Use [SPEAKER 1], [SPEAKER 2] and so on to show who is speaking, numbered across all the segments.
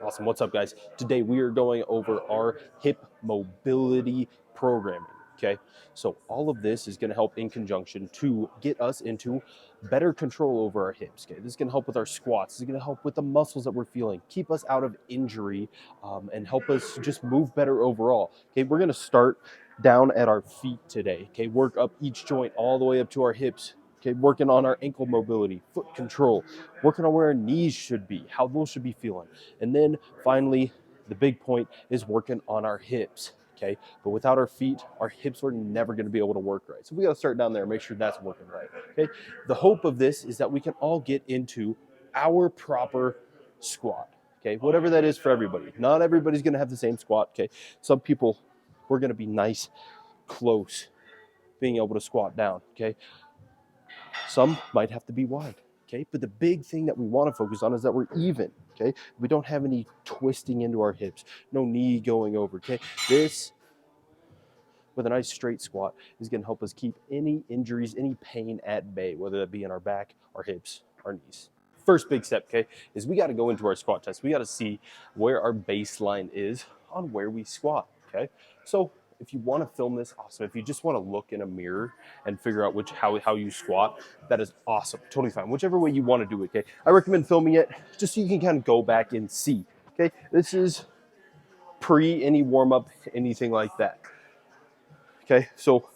[SPEAKER 1] Awesome. What's up, guys? Today we are going over our hip mobility programming. Okay, so all of this is going to help in conjunction to get us into better control over our hips. Okay, this is going to help with our squats. This is going to help with the muscles that we're feeling, keep us out of injury, and help us just move better overall. Okay, we're going to start down at our feet today. Okay, work up each joint all the way up to our hips. Okay, working on our ankle mobility, foot control, working on where our knees should be, how those should be feeling. And then finally, the big point is working on our hips. Okay, but without our feet, our hips are never going to be able to work right. So we got to start down there and make sure that's working right. Okay, the hope of this is that we can all get into our proper squat. Okay, whatever that is for everybody. Not everybody's going to have the same squat. Okay, some people, we're going to be nice, close, being able to squat down. Okay, some might have to be wide. Okay, but the big thing that we want to focus on is that we're even. Okay, we don't have any twisting into our hips, no knee going over. Okay, this with a nice straight squat is going to help us keep any injuries, any pain at bay, whether that be in our back, our hips, our knees. First big step, okay, is we got to go into our squat test. We got to see where our baseline is on where we squat. Okay, so if you want to film this, awesome. If you just want to look in a mirror and figure out how you squat, that is awesome. Totally fine. Whichever way you want to do it, okay? I recommend filming it just so you can kind of go back and see. Okay, this is pre any warm up, anything like that. Okay, so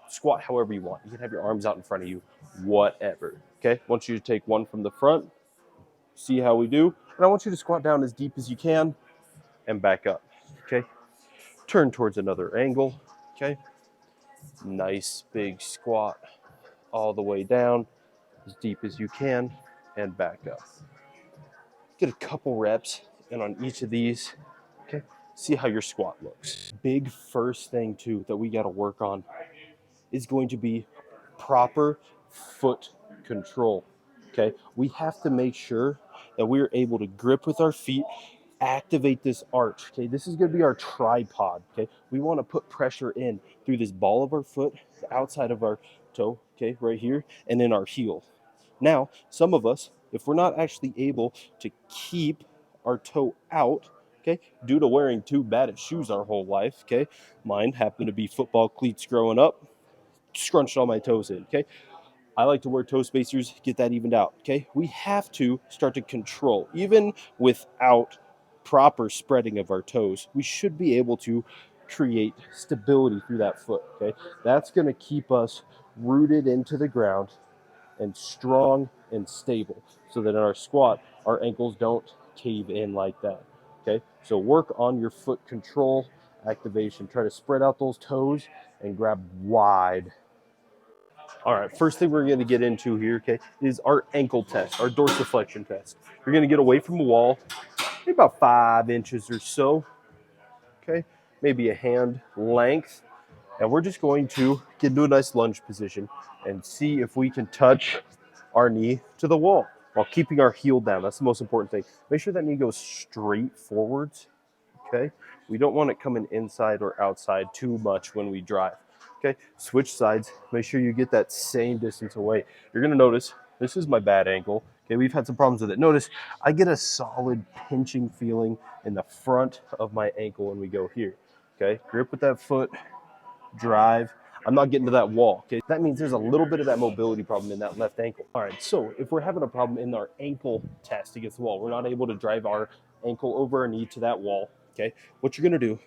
[SPEAKER 1] squat however you want. You can have your arms out in front of you, whatever. Okay, I want you to take one from the front, see how we do, and I want you to squat down as deep as you can and back up. Okay, turn towards another angle. Okay, nice big squat all the way down as deep as you can and back up. Get a couple reps in on each of these. Okay, see how your squat looks. Big first thing too that we got to work on is going to be proper foot control. Okay, we have to make sure that we're able to grip with our feet, activate this arch. Okay, this is going to be our tripod. Okay, we want to put pressure in through this ball of our foot, the outside of our toe, okay, right here, and then our heel. Now, some of us, if we're not actually able to keep our toe out, okay, due to wearing too bad shoes our whole life, okay, mine happened to be football cleats growing up, scrunched all my toes in, okay? I like to wear toe spacers, get that evened out, okay? We have to start to control. Even without proper spreading of our toes, we should be able to create stability through that foot, okay? That's going to keep us rooted into the ground and strong and stable so that in our squat, our ankles don't cave in like that, okay? So work on your foot control, activation. Try to spread out those toes and grab wide. All right, first thing we're going to get into here, okay, is our ankle test, our dorsiflexion test. You're going to get away from the wall, maybe about 5 inches or so, okay, maybe a hand length, and we're just going to get into a nice lunge position and see if we can touch our knee to the wall while keeping our heel down. That's the most important thing. Make sure that knee goes straight forwards, okay? We don't want it coming inside or outside too much when we drive. Okay, switch sides. Make sure you get that same distance away. You're gonna notice this is my bad ankle. Okay, we've had some problems with it. Notice I get a solid pinching feeling in the front of my ankle when we go here. Okay, grip with that foot, drive. I'm not getting to that wall. Okay, that means there's a little bit of that mobility problem in that left ankle. All right, so if we're having a problem in our ankle test against the wall, we're not able to drive our ankle over our knee to that wall. Okay, what you're gonna do,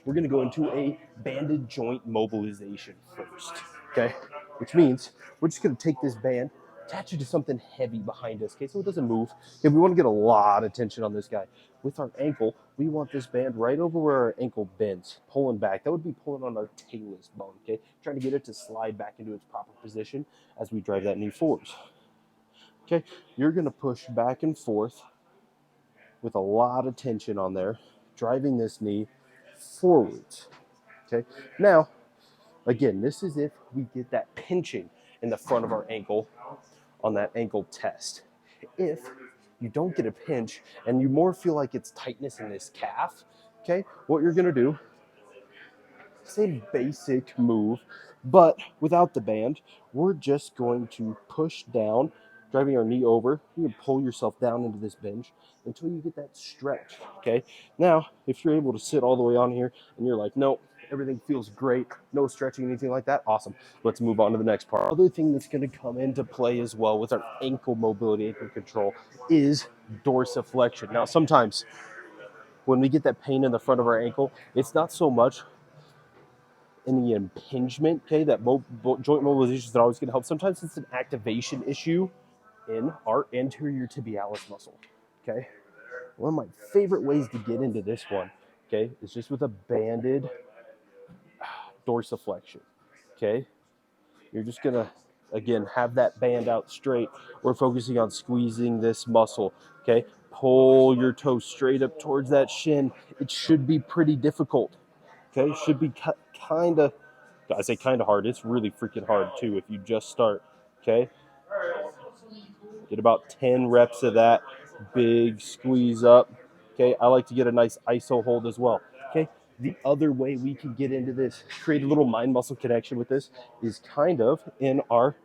[SPEAKER 1] we're going to go into a banded joint mobilization first, okay? Which means we're just going to take this band, attach it to something heavy behind us, okay, so it doesn't move. Okay, we want to get a lot of tension on this guy. With our ankle, we want this band right over where our ankle bends, pulling back. That would be pulling on our talus bone, okay? Trying to get it to slide back into its proper position as we drive that knee forwards. Okay, you're going to push back and forth with a lot of tension on there, driving this knee forwards. Okay, now again, this is if we get that pinching in the front of our ankle on that ankle test. If you don't get a pinch and you more feel like it's tightness in this calf, okay, what you're gonna do, same basic move, but without the band, we're just going to push down driving our knee over. You can pull yourself down into this bench until you get that stretch, okay? Now, if you're able to sit all the way on here and you're like, no, everything feels great, no stretching, anything like that, awesome. Let's move on to the next part. Other thing that's going to come into play as well with our ankle mobility, ankle control, is dorsiflexion. Now, sometimes when we get that pain in the front of our ankle, it's not so much in the impingement, okay, that joint mobilization is always going to help. Sometimes it's an activation issue in our anterior tibialis muscle, okay? One of my favorite ways to get into this one, okay, is just with a banded dorsiflexion, okay? You're just going to, again, have that band out straight. We're focusing on squeezing this muscle, okay? Pull your toe straight up towards that shin. It should be pretty difficult, okay? It should be kind of, I say kind of hard. It's really freaking hard too if you just start, okay? Get about 10 reps of that big squeeze up, okay? I like to get a nice iso hold as well, okay? The other way we can get into this, create a little mind-muscle connection with this, is kind of in our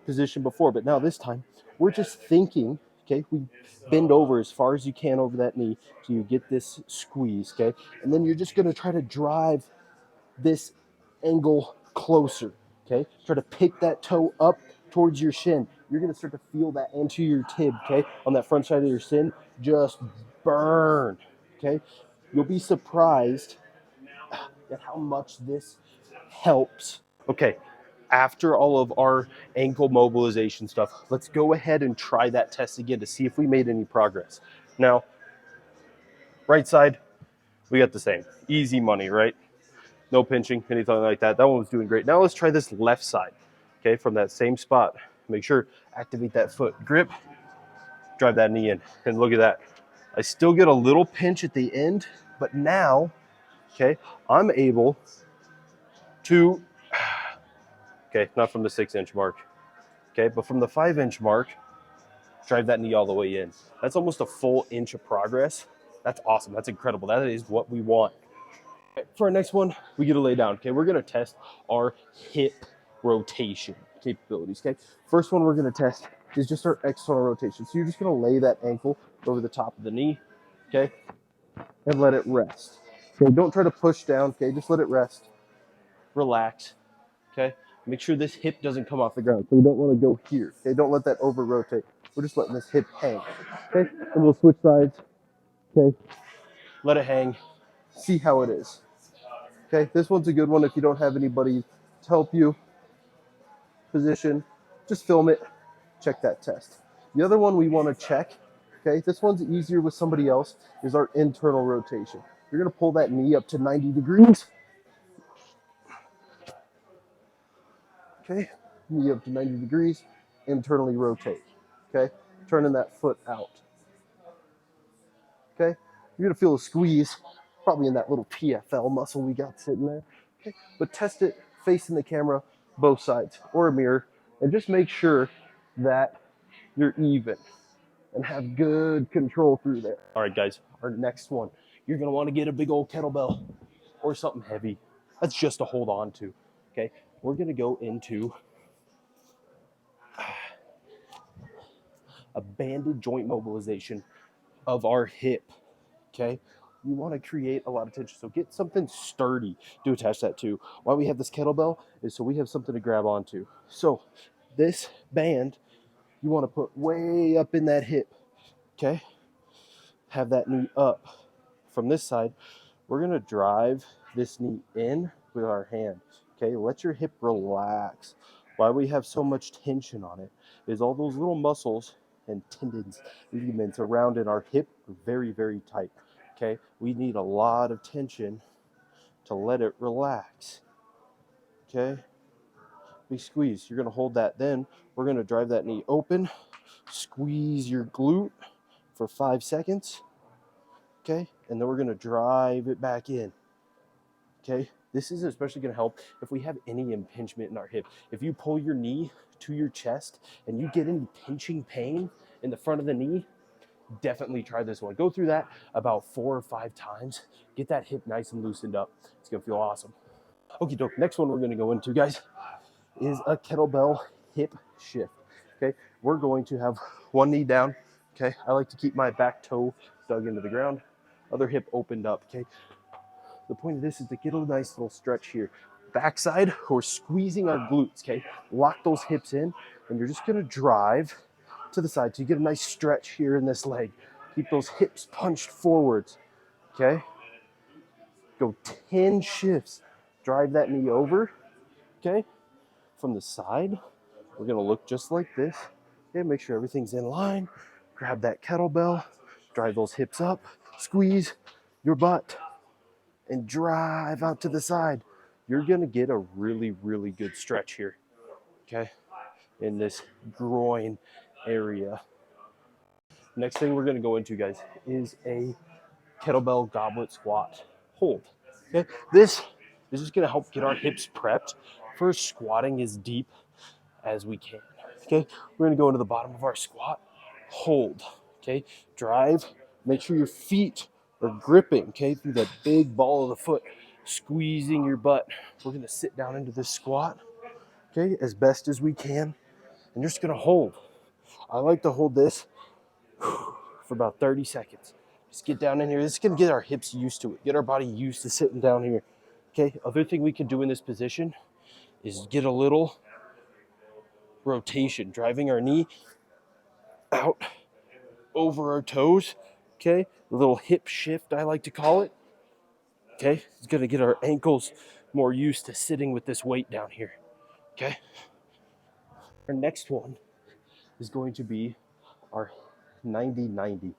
[SPEAKER 1] position before, but now this time we're just thinking, okay? We bend over as far as you can over that knee so you get this squeeze, okay? And then you're just gonna try to drive this angle closer, okay? Try to pick that toe up towards your shin. You're gonna start to feel that anterior tib, okay? On that front side of your shin, just burn, okay? You'll be surprised at how much this helps. Okay, after all of our ankle mobilization stuff, let's go ahead and try that test again to see if we made any progress. Now, right side, we got the same. Easy money, right? No pinching, anything like that. That one was doing great. Now let's try this left side, okay, from that same spot. Make sure, activate that foot. Grip, drive that knee in, and look at that. I still get a little pinch at the end, but now, okay, I'm able to, okay, not from the 6-inch mark, okay, but from the 5-inch mark, drive that knee all the way in. That's almost a full inch of progress. That's awesome. That's incredible. That is what we want. For our next one, we get to lay down. Okay, we're going to test our hip rotation capabilities. Okay, first one we're going to test is just our external rotation. So you're just going to lay that ankle over the top of the knee, okay, and let it rest. Okay, don't try to push down. Okay, just let it rest. Relax. Okay, make sure this hip doesn't come off the ground. So we don't want to go here. Okay, don't let that over rotate. We're just letting this hip hang. Okay, and we'll switch sides. Okay, let it hang. See how it is. Okay, this one's a good one if you don't have anybody to help you position. Just film it, check that test. The other one we want to check, okay, this one's easier with somebody else, is our internal rotation. You're going to pull that knee up to 90 degrees. Okay, knee up to 90 degrees, internally rotate. Okay, turning that foot out. Okay, you're going to feel a squeeze, probably in that little PFL muscle we got sitting there. Okay, but test it facing the camera, both sides, or a mirror, and just make sure that you're even and have good control through there. All right, guys, our next one, you're gonna wanna get a big old kettlebell or something heavy. That's just to hold on to, okay? We're gonna go into a banded joint mobilization of our hip, okay? You wanna create a lot of tension, so get something sturdy to attach that to. Why we have this kettlebell is so we have something to grab onto. So this band, you wanna put way up in that hip, okay? Have that knee up. From this side, we're gonna drive this knee in with our hand, okay? Let your hip relax. Why we have so much tension on it is all those little muscles and tendons, ligaments around in our hip are very, very tight, okay? We need a lot of tension to let it relax, okay? We squeeze. You're gonna hold that. Then we're gonna drive that knee open, squeeze your glute for 5 seconds, okay? And then we're gonna drive it back in, okay? This is especially gonna help if we have any impingement in our hip. If you pull your knee to your chest and you get any pinching pain in the front of the knee, definitely try this one. Go through that about 4 or 5 times. Get that hip nice and loosened up. It's gonna feel awesome. Okay, doke. Next one we're gonna go into, guys, is a kettlebell hip shift. Okay, we're going to have one knee down. Okay, I like to keep my back toe dug into the ground, other hip opened up. Okay, the point of this is to get a nice little stretch here. Backside, we're squeezing our glutes. Okay, lock those hips in, and you're just gonna drive to the side so you get a nice stretch here in this leg. Keep those hips punched forwards. Okay, go 10 shifts. Drive that knee over. Okay, from the side, we're gonna look just like this. Okay, make sure everything's in line. Grab that kettlebell, drive those hips up, squeeze your butt, and drive out to the side. You're gonna get a really, really good stretch here, okay, in this groin area. Next thing we're gonna go into, guys, is a kettlebell goblet squat hold. Okay, this is just gonna help get our hips prepped for squatting as deep as we can. Okay, we're gonna go into the bottom of our squat, hold. Okay, drive, make sure your feet are gripping, okay, through that big ball of the foot, squeezing your butt. We're gonna sit down into this squat, okay, as best as we can, and you're just gonna hold. I like to hold this for about 30 seconds. Just get down in here. This is gonna get our hips used to it, get our body used to sitting down here. Okay, other thing we can do in this position is get a little rotation, driving our knee out over our toes. Okay, a little hip shift, I like to call it. Okay, it's gonna get our ankles more used to sitting with this weight down here. Okay, our next one is going to be our 90-90.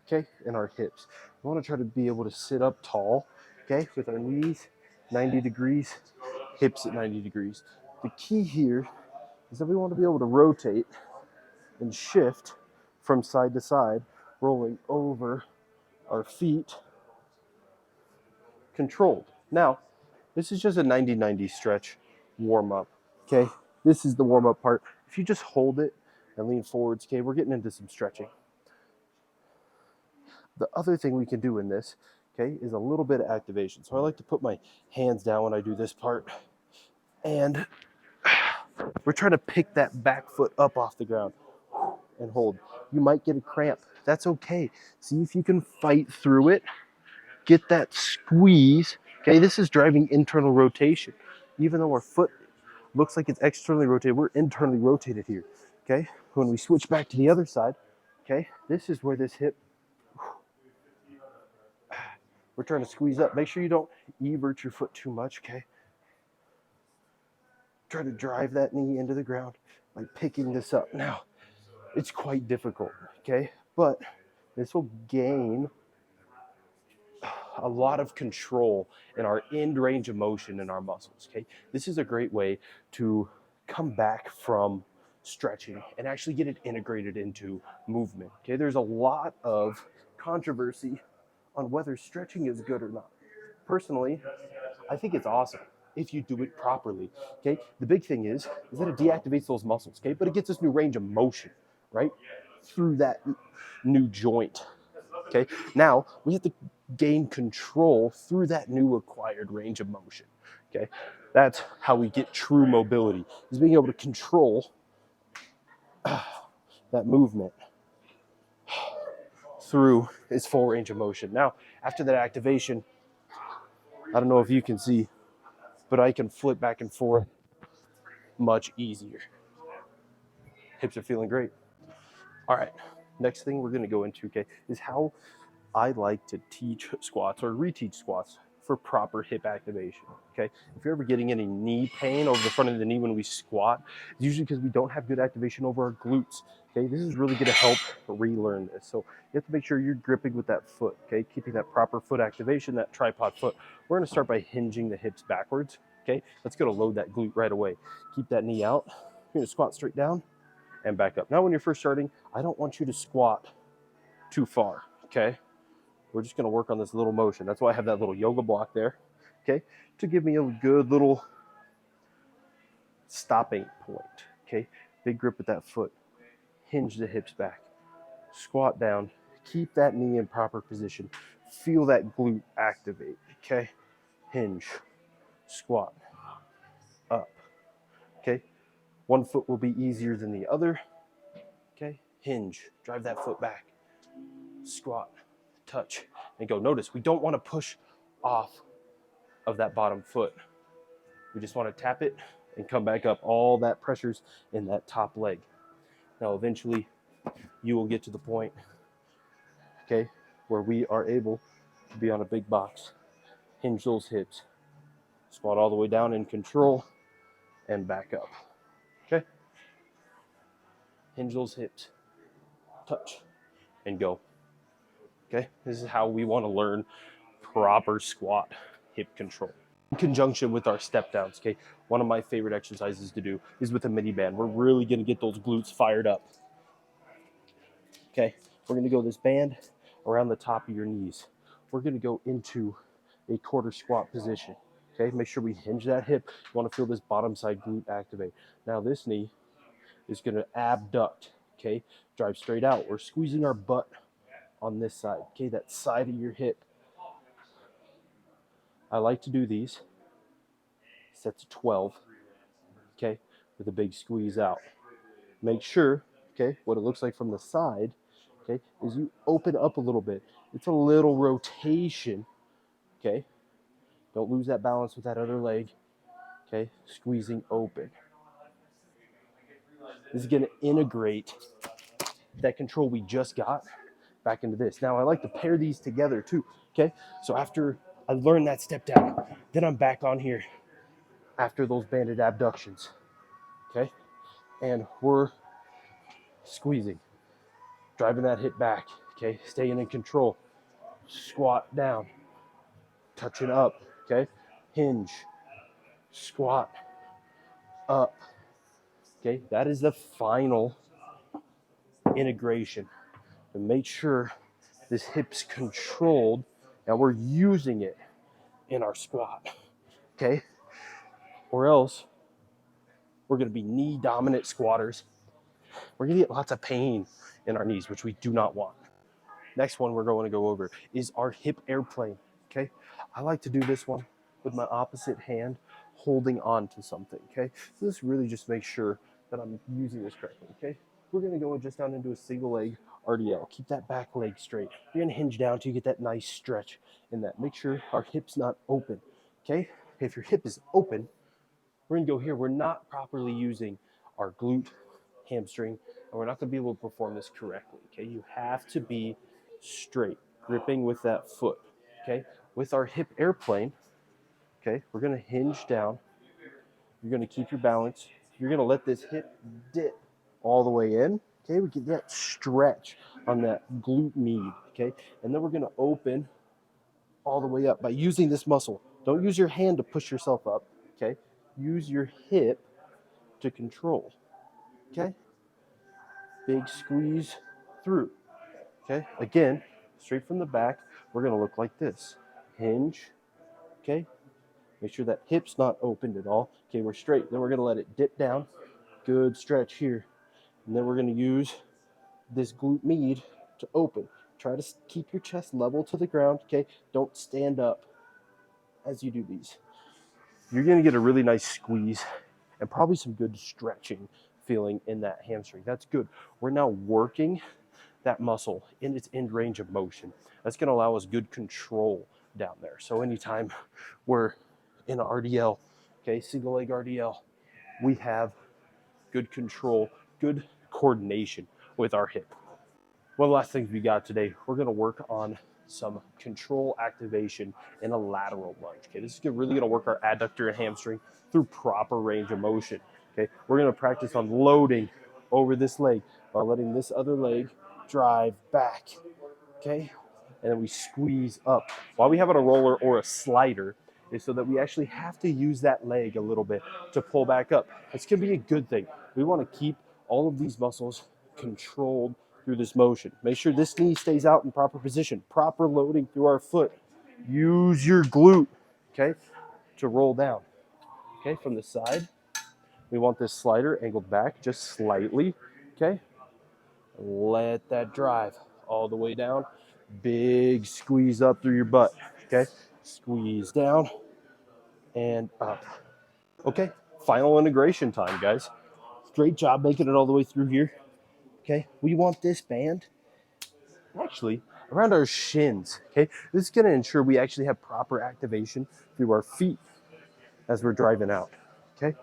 [SPEAKER 1] Okay, in our hips. We want to try to be able to sit up tall, okay, with our knees 90 degrees, hips at 90 degrees. The key here is that we want to be able to rotate and shift from side to side, rolling over our feet, controlled. Now, this is just a 90-90 stretch warm up, okay? This is the warm up part. If you just hold it and lean forwards, okay, we're getting into some stretching. The other thing we can do in this, okay, is a little bit of activation. So I like to put my hands down when I do this part, and we're trying to pick that back foot up off the ground and hold. You might get a cramp. That's okay. See if you can fight through it. Get that squeeze. Okay, this is driving internal rotation. Even though our foot looks like it's externally rotated, we're internally rotated here. Okay, when we switch back to the other side, okay, this is where this hip, we're trying to squeeze up. Make sure you don't evert your foot too much, okay? Try to drive that knee into the ground by picking this up. Now, it's quite difficult, okay? But this will gain a lot of control in our end range of motion in our muscles, okay? This is a great way to come back from stretching and actually get it integrated into movement, okay? There's a lot of controversy on whether stretching is good or not. Personally, I think it's awesome if you do it properly, okay? The big thing is that it deactivates those muscles, okay? But it gets us new range of motion, right? Through that new joint, okay? Now, we have to gain control through that new acquired range of motion, okay? That's how we get true mobility, is being able to control that movement through its full range of motion. Now, after that activation, I don't know if you can see, but I can flip back and forth much easier. Hips are feeling great. All right, next thing we're gonna go into, okay, is how I like to teach squats or reteach squats for proper hip activation, okay? If you're ever getting any knee pain over the front of the knee when we squat, it's usually because we don't have good activation over our glutes, okay? This is really gonna help relearn this. So you have to make sure you're gripping with that foot, okay? Keeping that proper foot activation, that tripod foot. We're gonna start by hinging the hips backwards, okay? Let's go to load that glute right away. Keep that knee out. You're gonna squat straight down and back up. Now when you're first starting, I don't want you to squat too far, okay? We're just gonna work on this little motion. That's why I have that little yoga block there, okay? To give me a good little stopping point, okay? Big grip with that foot. Hinge the hips back. Squat down. Keep that knee in proper position. Feel that glute activate, okay? Hinge. Squat. Up, okay? One foot will be easier than the other. hinge, drive that foot back, squat, touch, and go. Notice we don't want to push off of that bottom foot. We just want to tap it and come back up. All that pressure's in that top leg. Now, eventually, you will get to the point, okay, where we are able to be on a big box. Hinge those hips. Squat all the way down in control and back up. Okay? Hinge those hips. Touch and go. Okay? This is how we want to learn proper squat hip control. In conjunction with our step downs, okay? One of my favorite exercises to do is with a mini band. We're really going to get those glutes fired up. Okay? We're going to go this band around the top of your knees. We're going to go into a quarter squat position. Okay, make sure we hinge that hip. You want to feel this bottom side glute activate. Now this knee is going to abduct. Okay, drive straight out. We're squeezing our butt on this side. Okay, that side of your hip. I like to do these sets of 12. Okay, with a big squeeze out. Make sure, okay, what it looks like from the side, okay, is you open up a little bit. It's a little rotation. Okay. Don't lose that balance with that other leg. Okay, squeezing open. This is going to integrate that control we just got back into this. Now, I like to pair these together too. Okay, so after I learn that step down, then I'm back on here after those banded abductions. Okay, and we're squeezing, driving that hip back. Okay, staying in control. Squat down, touching up. Okay, hinge, squat, up. Okay, that is the final integration to make sure this hip's controlled and we're using it in our squat. Okay, or else we're going to be knee dominant squatters. We're going to get lots of pain in our knees, which we do not want. Next one we're going to go over is our hip airplane. Okay, I like to do this one with my opposite hand holding on to something. Okay, so this really just makes sure that I'm using this correctly. Okay, we're going to go just down into a single leg RDL. Keep that back leg straight. You're going to hinge down till you get that nice stretch in that. Make sure our hip's not open. Okay, if your hip is open, we're going to go here. We're not properly using our glute, hamstring, and we're not going to be able to perform this correctly. Okay, you have to be straight, gripping with that foot. Okay, with our hip airplane, okay, we're going to hinge down. You're going to keep your balance. You're going to let this hip dip all the way in. Okay, we get that stretch on that glute med. Okay, and then we're going to open all the way up by using this muscle. Don't use your hand to push yourself up. Okay, use your hip to control. Okay, big squeeze through. Okay, again, straight from the back, we're going to look like this. Hinge. Okay, make sure that hip's not opened at all. Okay, we're straight. Then we're going to let it dip down. Good stretch here. And then we're going to use this glute med to open. Try to keep your chest level to the ground. Okay, don't stand up as you do these. You're going to get a really nice squeeze and probably some good stretching feeling in that hamstring. That's good. We're now working that muscle in its end range of motion. That's going to allow us good control down there. So anytime we're in an RDL, okay, single leg RDL, we have good control, good coordination with our hip. One of the last things we got today, we're going to work on some control activation in a lateral lunge. Okay, this is really going to work our adductor and hamstring through proper range of motion. Okay, we're going to practice on loading over this leg while letting this other leg drive back. Okay, and then we squeeze up. Why we have it a roller or a slider is so that we actually have to use that leg a little bit to pull back up. It's going to be a good thing. We want to keep all of these muscles controlled through this motion. Make sure this knee stays out in proper position. Proper loading through our foot. Use your glute, okay, to roll down. Okay, from the side, we want this slider angled back just slightly, okay? Let that drive all the way down. Big squeeze up through your butt, okay? Squeeze down and up. Okay, final integration time, guys. Great job making it all the way through here. Okay, we want this band actually around our shins. Okay, this is going to ensure we actually have proper activation through our feet as we're driving out. Okay,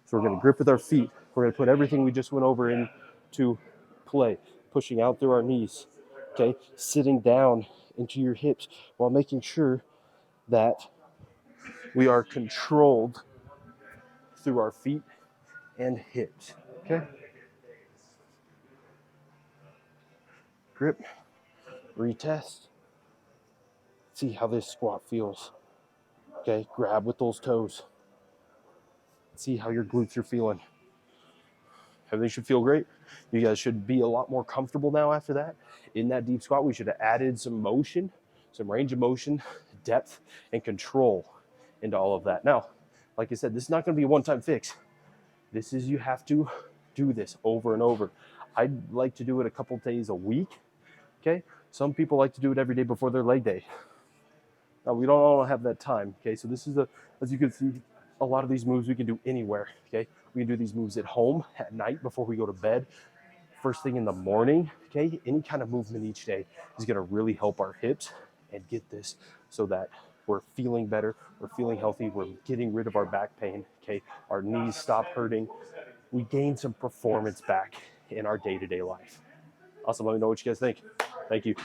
[SPEAKER 1] so we're going to grip with our feet. We're going to put everything we just went over into play, pushing out through our knees. Okay, sitting down into your hips while making sure that we are controlled through our feet and hips. Okay, grip, retest, see how this squat feels. Okay, grab with those toes. See how your glutes are feeling. Everything should feel great. You guys should be a lot more comfortable now after that. In that deep squat, we should have added some motion, some range of motion, depth, and control into all of that. Now, like I said, this is not going to be a one-time fix. This is, you have to do this over and over. I'd like to do it a couple days a week. Okay, some people like to do it every day before their leg day. Now, we don't all have that time. Okay, so this is as you can see, a lot of these moves we can do anywhere. Okay, we can do these moves at home, at night, before we go to bed, first thing in the morning. Okay, any kind of movement each day is going to really help our hips and get this so that we're feeling better, we're feeling healthy, we're getting rid of our back pain. Okay, our knees stop hurting, we gain some performance back in our day-to-day life. Awesome. Let me know what you guys think. Thank you.